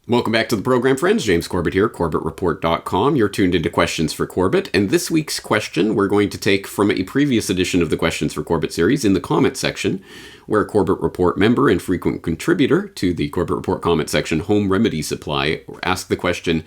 Welcome back to the program, friends. James Corbett here, CorbettReport.com. You're tuned into Questions for Corbett, and this week's question we're going to take from a previous edition of the Questions for Corbett series in the comment section, where Corbett Report member and frequent contributor to the Corbett Report comment section, HomeRemedySupply, asked the question,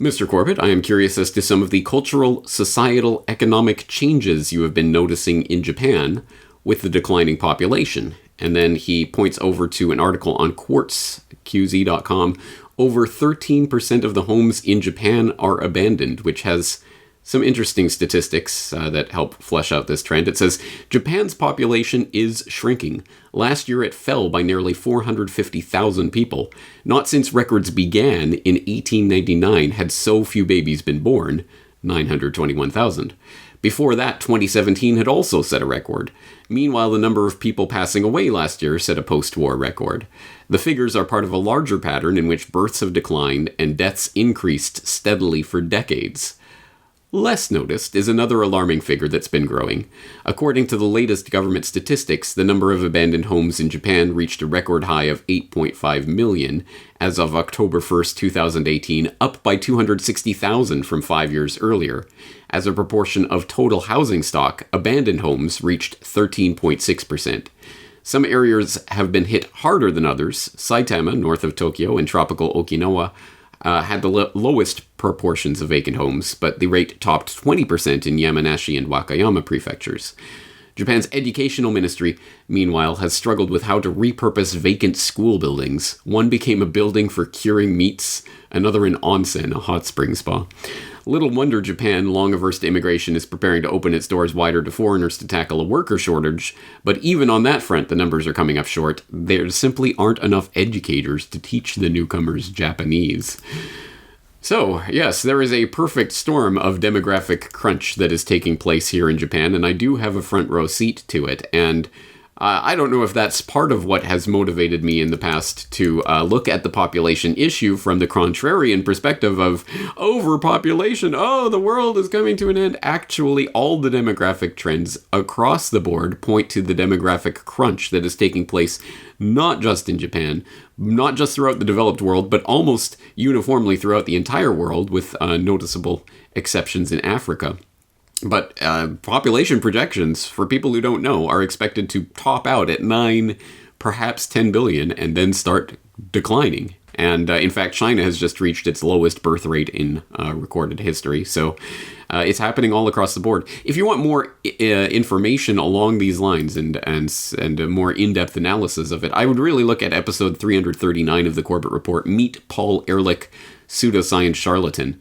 Mr. Corbett, I am curious as to some of the cultural, societal, economic changes you have been noticing in Japan with the declining population. And then he points over to an article on QuartzQZ.com. Over 13% of the homes in Japan are abandoned, which has some interesting statistics that help flesh out this trend. It says, Japan's population is shrinking. Last year it fell by nearly 450,000 people. Not since records began in 1899 had so few babies been born, 921,000. Before that, 2017 had also set a record. Meanwhile, the number of people passing away last year set a post-war record. The figures are part of a larger pattern in which births have declined and deaths increased steadily for decades. Less noticed is another alarming figure that's been growing. According to the latest government statistics, the number of abandoned homes in Japan reached a record high of 8.5 million as of October 1st, 2018, up by 260,000 from 5 years earlier. As a proportion of total housing stock, abandoned homes reached 13.6%. Some areas have been hit harder than others. Saitama, north of Tokyo, and tropical Okinawa had the lowest proportions of vacant homes, but the rate topped 20% in Yamanashi and Wakayama prefectures. Japan's educational ministry, meanwhile, has struggled with how to repurpose vacant school buildings. One became a building for curing meats, another an onsen, a hot spring spa. Little wonder Japan, long averse to immigration, is preparing to open its doors wider to foreigners to tackle a worker shortage. But even on that front, the numbers are coming up short. There simply aren't enough educators to teach the newcomers Japanese. So, yes, there is a perfect storm of demographic crunch that is taking place here in Japan, and I do have a front row seat to it. And I don't know if that's part of what has motivated me in the past to look at the population issue from the contrarian perspective of overpopulation. Oh, the world is coming to an end. Actually, all the demographic trends across the board point to the demographic crunch that is taking place not just in Japan, not just throughout the developed world, but almost uniformly throughout the entire world, with noticeable exceptions in Africa. But population projections, for people who don't know, are expected to top out at 9, perhaps 10 billion, and then start declining. And in fact, China has just reached its lowest birth rate in recorded history. So it's happening all across the board. If you want more information along these lines and a more in-depth analysis of it, I would really look at episode 339 of the Corbett Report, Meet Paul Ehrlich, Pseudoscience Charlatan,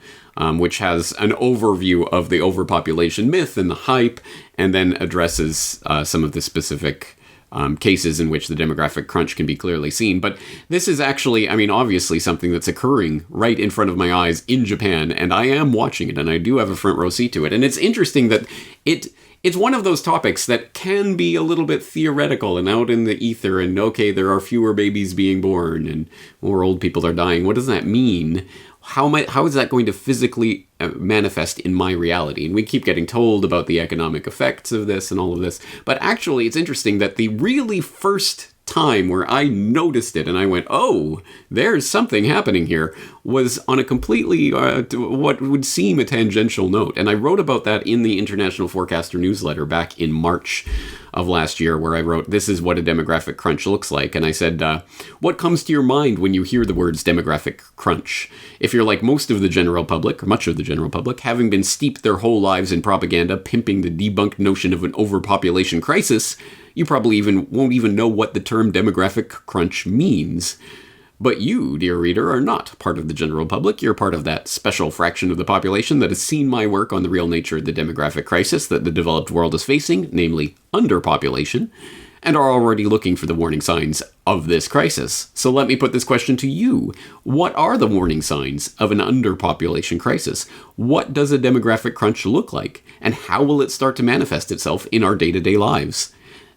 which has an overview of the overpopulation myth and the hype, and then addresses some of the specific cases in which the demographic crunch can be clearly seen. But this is actually, obviously something that's occurring right in front of my eyes in Japan, and I am watching it, and I do have a front row seat to it. And it's interesting that it's one of those topics that can be a little bit theoretical and out in the ether, and okay, there are fewer babies being born and more old people are dying. What does that mean? How is that going to physically manifest in my reality? And we keep getting told about the economic effects of this and all of this. But actually, it's interesting that the really first time where I noticed it and I went, oh, there's something happening here, was on a completely, what would seem a tangential note. And I wrote about that in the International Forecaster newsletter back in March of last year, where I wrote, this is what a demographic crunch looks like. And I said, what comes to your mind when you hear the words demographic crunch? If you're like most of the general public, or much of the general public, having been steeped their whole lives in propaganda, pimping the debunked notion of an overpopulation crisis, you probably won't even know what the term demographic crunch means. But you, dear reader, are not part of the general public. You're part of that special fraction of the population that has seen my work on the real nature of the demographic crisis that the developed world is facing, namely underpopulation, and are already looking for the warning signs of this crisis. So let me put this question to you. What are the warning signs of an underpopulation crisis? What does a demographic crunch look like? And how will it start to manifest itself in our day-to-day lives?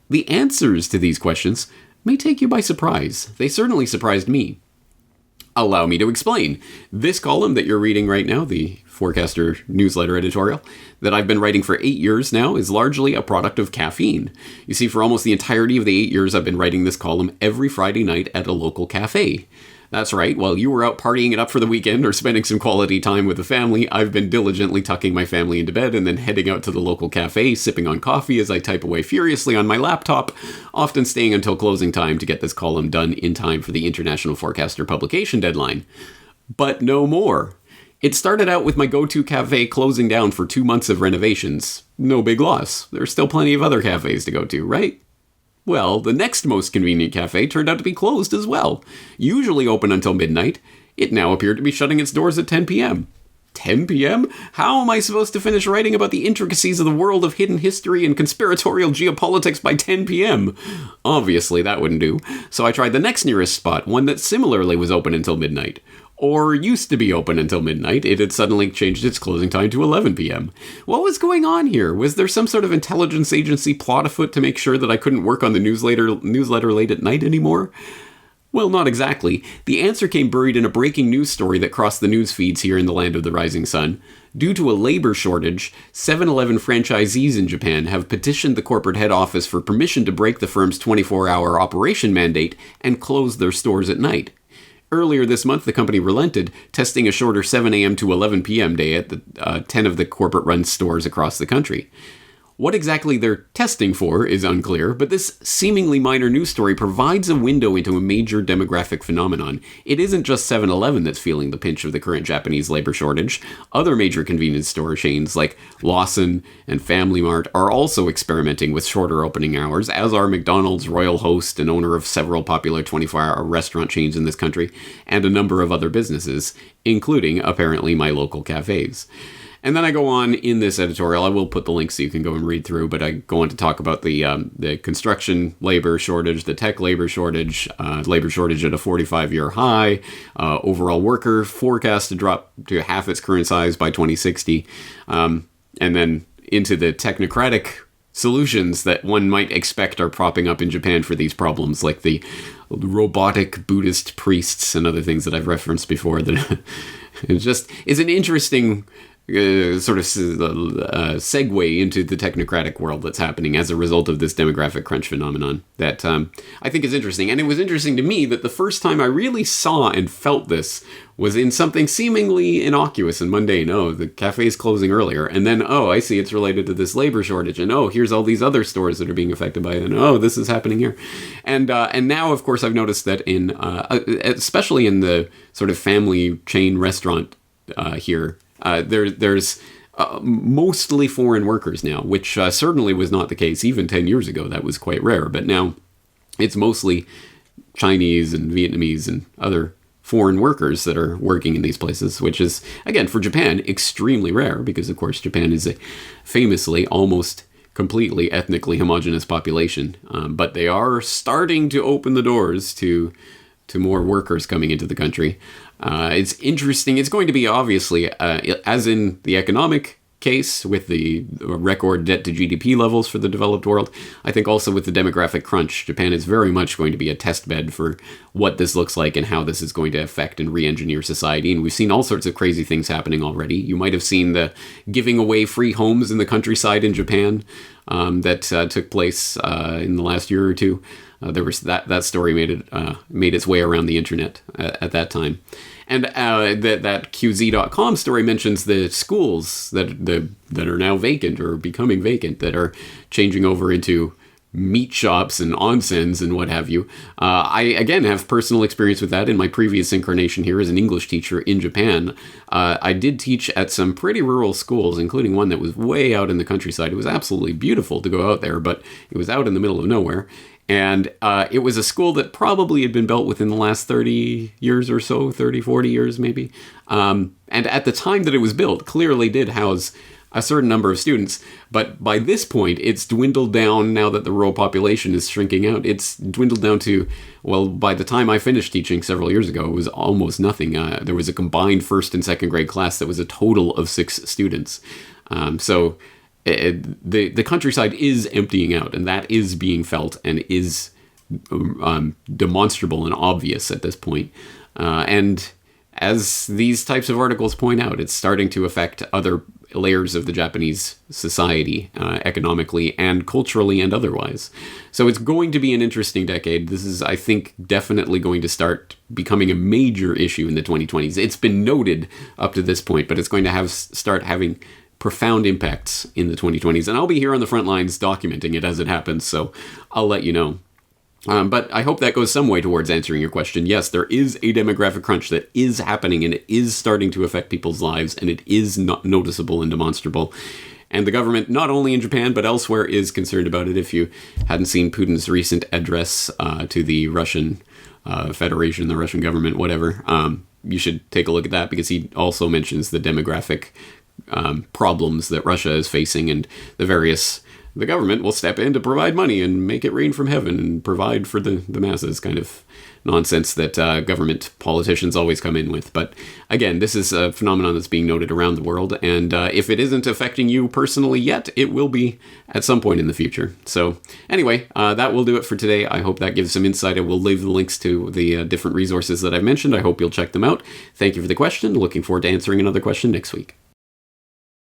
The answers to these questions may take you by surprise. They certainly surprised me. Allow me to explain. This column that you're reading right now, the Forecaster newsletter editorial, that I've been writing for 8 years now, is largely a product of caffeine. You see, for almost the entirety of the 8 years I've been writing this column every Friday night at a local cafe. That's right. While you were out partying it up for the weekend or spending some quality time with the family, I've been diligently tucking my family into bed and then heading out to the local cafe, sipping on coffee as I type away furiously on my laptop, often staying until closing time to get this column done in time for the International Forecaster publication deadline. But no more. It started out with my go-to cafe closing down for 2 months of renovations. No big loss. There's still plenty of other cafes to go to, right? Well, the next most convenient cafe turned out to be closed as well. Usually open until midnight, it now appeared to be shutting its doors at 10 p.m. 10 p.m.? How am I supposed to finish writing about the intricacies of the world of hidden history and conspiratorial geopolitics by 10 p.m.? Obviously, that wouldn't do. So I tried the next nearest spot, one that similarly was open until midnight. Or used to be open until midnight. It had suddenly changed its closing time to 11 p.m. What was going on here? Was there some sort of intelligence agency plot afoot to make sure that I couldn't work on the newsletter late at night anymore? Well, not exactly. The answer came buried in a breaking news story that crossed the news feeds here in the land of the rising sun. Due to a labor shortage, 7-Eleven franchisees in Japan have petitioned the corporate head office for permission to break the firm's 24-hour operation mandate and close their stores at night. Earlier this month, the company relented, testing a shorter 7 a.m. to 11 p.m. day at the 10 of the corporate-run stores across the country. What exactly they're testing for is unclear, but this seemingly minor news story provides a window into a major demographic phenomenon. It isn't just 7-Eleven that's feeling the pinch of the current Japanese labor shortage. Other major convenience store chains like Lawson and Family Mart are also experimenting with shorter opening hours, as are McDonald's, Royal Host, and owner of several popular 24-hour restaurant chains in this country, and a number of other businesses, including, apparently, my local cafes. And then I go on in this editorial. I will put the links so you can go and read through, but I go on to talk about the construction labor shortage, the tech labor shortage at a 45-year high, overall worker forecast to drop to half its current size by 2060, and then into the technocratic solutions that one might expect are propping up in Japan for these problems, like the robotic Buddhist priests and other things that I've referenced before. That it just is an interesting sort of segue into the technocratic world that's happening as a result of this demographic crunch phenomenon that I think is interesting. And it was interesting to me that the first time I really saw and felt this was in something seemingly innocuous and mundane. Oh, the cafe is closing earlier. And then, oh, I see it's related to this labor shortage. And oh, here's all these other stores that are being affected by it. And oh, this is happening here. And now, of course, I've noticed that in, especially in the sort of family chain restaurant here, there's mostly foreign workers now, which certainly was not the case even 10 years ago. That was quite rare. But now it's mostly Chinese and Vietnamese and other foreign workers that are working in these places, which is, again, for Japan, extremely rare because, of course, Japan is a famously almost completely ethnically homogenous population. But they are starting to open the doors to more workers coming into the country. It's interesting. It's going to be, obviously, as in the economic case with the record debt to GDP levels for the developed world, I think also with the demographic crunch, Japan is very much going to be a test bed for what this looks like and how this is going to affect and re-engineer society. And we've seen all sorts of crazy things happening already. You might have seen the giving away free homes in the countryside in Japan that took place in the last year or two. There was that story made its way around the internet at that time. And that QZ.com story mentions the schools that are now vacant or becoming vacant, that are changing over into meat shops and onsens and what have you. I, again, have personal experience with that in my previous incarnation here as an English teacher in Japan. I did teach at some pretty rural schools, including one that was way out in the countryside. It was absolutely beautiful to go out there, but it was out in the middle of nowhere. And it was a school that probably had been built within the last 30 years or so, 30, 40 years maybe. And at the time that it was built, clearly did house a certain number of students. But by this point, it's dwindled down now that the rural population is shrinking out. It's dwindled down to, well, by the time I finished teaching several years ago, it was almost nothing. There was a combined first and second grade class that was a total of 6 students. So the countryside is emptying out, and that is being felt and is demonstrable and obvious at this point. And as these types of articles point out, it's starting to affect other layers of the Japanese society, economically and culturally and otherwise. So it's going to be an interesting decade. This is, I think, definitely going to start becoming a major issue in the 2020s. It's been noted up to this point, but it's going to start having profound impacts in the 2020s. And I'll be here on the front lines documenting it as it happens, so I'll let you know. But I hope that goes some way towards answering your question. Yes, there is a demographic crunch that is happening, and it is starting to affect people's lives, and it is not noticeable and demonstrable. And the government, not only in Japan, but elsewhere, is concerned about it. If you hadn't seen Putin's recent address to the Russian Federation, the Russian government, whatever, you should take a look at that, because he also mentions the demographic problems that Russia is facing, and the government will step in to provide money and make it rain from heaven and provide for the masses, kind of nonsense that government politicians always come in with. But again, this is a phenomenon that's being noted around the world, and if it isn't affecting you personally yet, it will be at some point in the future. So anyway, that will do it for today. I hope that gives some insight. I will leave the links to the different resources that I've mentioned. I hope you'll check them out. Thank you for the question. Looking forward to answering another question next week.